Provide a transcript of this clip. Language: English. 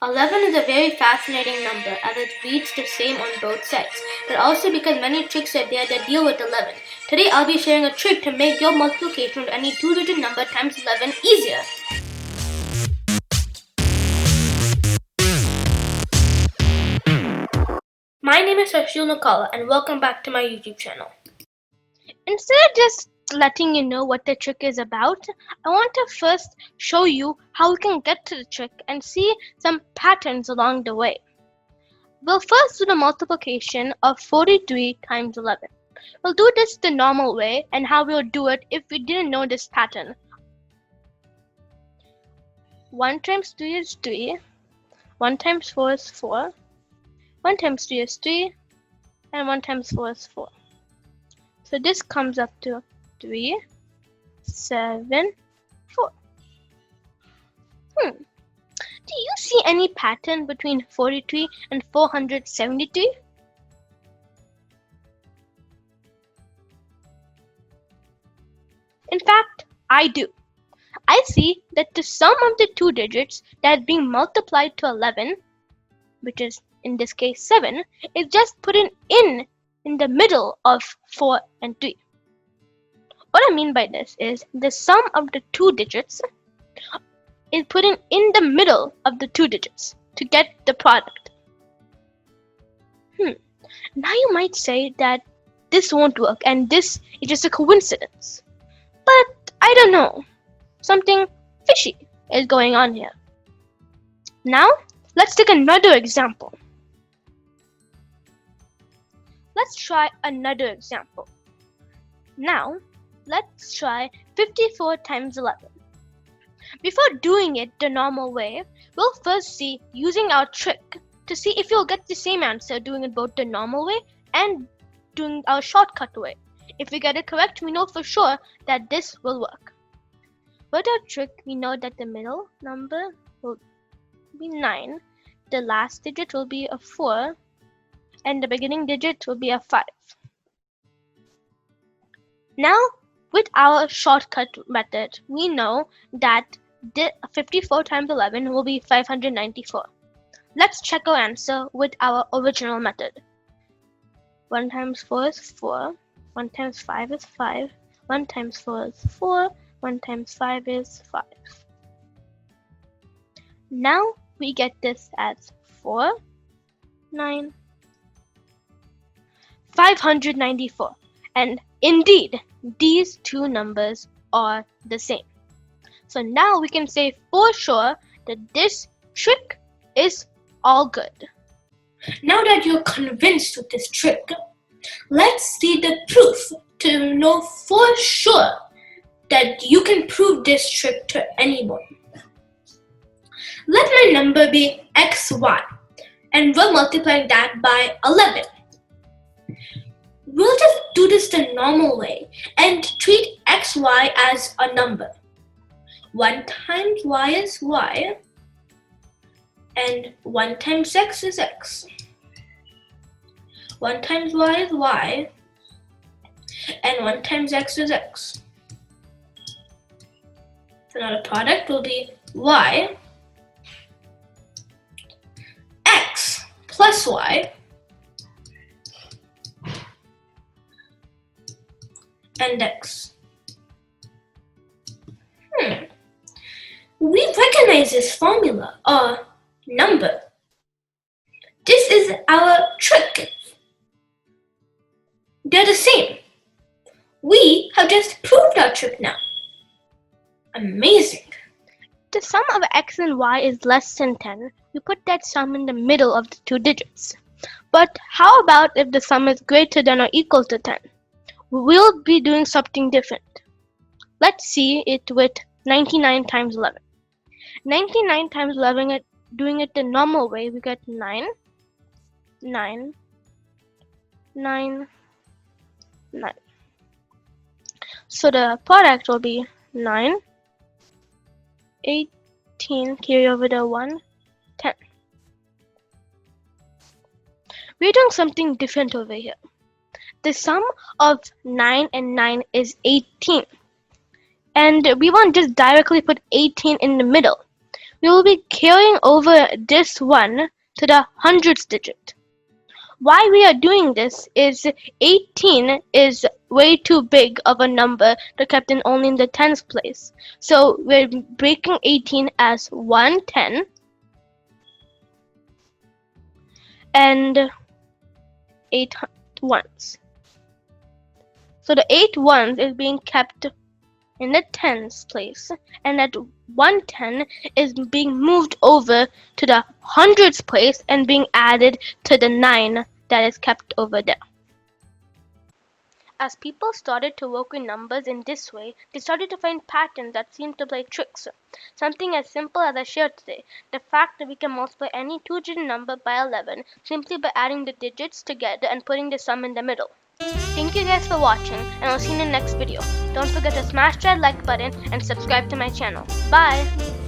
11 is a very fascinating number as it reads the same on both sides, but also because many tricks are there that deal with 11. Today I'll be sharing a trick to make your multiplication of any two-digit number times 11 easier. My name is Harshil Nakala and welcome back to my YouTube channel. Instead of just letting you know what the trick is about, I want to first show you how we can get to the trick and see some patterns along the way. We'll first do the multiplication of 43 times 11. We'll do this the normal way and how we'll do it if we didn't know this pattern. 1 times 3 is 3, 1 times 4 is 4, 1 times 3 is 3, and 1 times 4 is 4. So this comes up to 3, 7, 4. Do you see any pattern between 43 and 473? In fact, I do. I see that the sum of the two digits that is being multiplied to 11, which is in this case 7, is just put in the middle of 4 and 3. What I mean by this is the sum of the two digits is put in the middle of the two digits to get the product. Now you might say that this won't work and this is just a coincidence. But I don't know. Something fishy is going on here. Now, let's take another example. Let's try another example. Now, let's try 54 times 11. Before doing it the normal way, we'll first see using our trick to see if you'll get the same answer doing it both the normal way and doing our shortcut way. If we get it correct, we know for sure that this will work. With our trick, we know that the middle number will be 9, the last digit will be a 4, and the beginning digit will be a 5. Now, with our shortcut method, we know that 54 times 11 will be 594. Let's check our answer with our original method. 1 times 4 is 4, 1 times 5 is 5, 1 times 4 is 4, 1 times 5 is 5. Now we get this as 4, 9, 594. And indeed, these two numbers are the same. So now we can say for sure that this trick is all good. Now that you're convinced with this trick, let's see the proof to know for sure that you can prove this trick to anyone. Let my number be xy and we're multiplying that by 11. We'll just do this the normal way and treat xy as a number. 1 times y is y and 1 times x is x. 1 times y is y and 1 times x is x. So now the product will be y x plus y and x. We recognize this formula, or number. This is our trick. They're the same. We have just proved our trick now. Amazing. The sum of x and y is less than 10. We put that sum in the middle of the two digits. But how about if the sum is greater than or equal to 10? We'll be doing something different. Let's see it with 99 times 11. 99 times 11, doing it the normal way, we get 9, 9, 9, 9. So the product will be 9, 18, carry over the 1, 10. We're doing something different over here. The sum of 9 and 9 is 18. And we won't just directly put 18 in the middle. we will be carrying over this 1 to the hundredths digit. Why we are doing this is 18 is way too big of a number to kept in only in the tens place. So we're breaking 18 as 110 and 8 ones. So the 8 ones is being kept in the tens place, and that 110 is being moved over to the hundreds place and being added to the 9 that is kept over there. As people started to work with numbers in this way, they started to find patterns that seemed to play tricks. Something as simple as I shared today, the fact that we can multiply any two-digit number by 11 simply by adding the digits together and putting the sum in the middle. Thank you guys for watching, and I'll see you in the next video. Don't forget to smash that like button and subscribe to my channel. Bye!